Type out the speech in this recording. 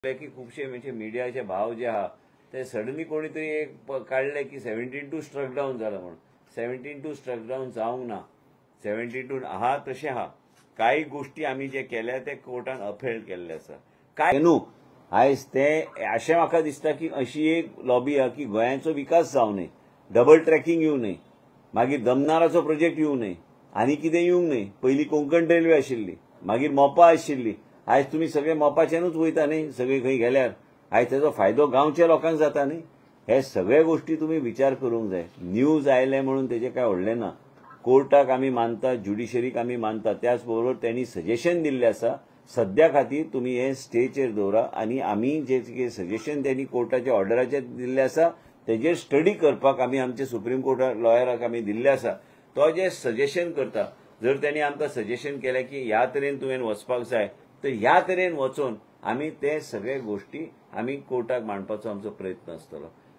की खुबशे म्हणजे मिडियाचे भाव जे आहा ते सडनली कोणी तरी एक काढले की 72 स्ट्रक डाऊन झालं म्हणून 72 स्ट्रक डाऊन जावंक ना 72 आहा तशें आहा काही गोष्टी आम्ही जे केल्या ते कोर्टान अपहेल्ड केल्ले आसा काय न्हू आयज ते अशें म्हाका दिसता की अशी एक लॉबी आहा की गोंयाचो विकास जावं न्हय डबल ट्रॅकिंग येवं न्हय मागीर दमनाराचो प्रोजेक्ट येवं न्हय आनी कितें येवंक न्हय पयलीं कोंकण रेल्वे आशिल्ली मागीर मोपा आशिल्ली आयज तुम्ही सगळे मोपाच्यानूच वयता न्ही सगळे खंय गेल्यार आयज त्याचो फायदो गांवच्या लोकांक जाता न्ही हे सगळे गोष्टी तुम्ही विचार करूंक जाय न्यूज आयले म्हणून तेजे काय व्हडलें ना कोर्टाक आमी मानता ज्युडिशरीक आमी मानता त्याच बरोबर त्यांनी सजेशन दिल्लें आसा सद्या खातीर तुम्ही हे स्टेचेर दवरा आनी आमी जे सजेशन त्यांनी कोर्टाच्या ऑर्डराचेर दिल्लें आसा तेजेर स्टडी करपाक आमी आमचे सुप्रीम कोर्टा लॉयराक आमी दिल्ले आसा तो जे सजेशन करता जर त्यांनी आमकां सजेशन केलें की ह्या तरेन तुवें वचपाक जाय तर ह्या तरेन वचून आमी ते सगळे गोष्टी आमी कोर्टाक मांडपाचो आमचो प्रयत्न आसतलो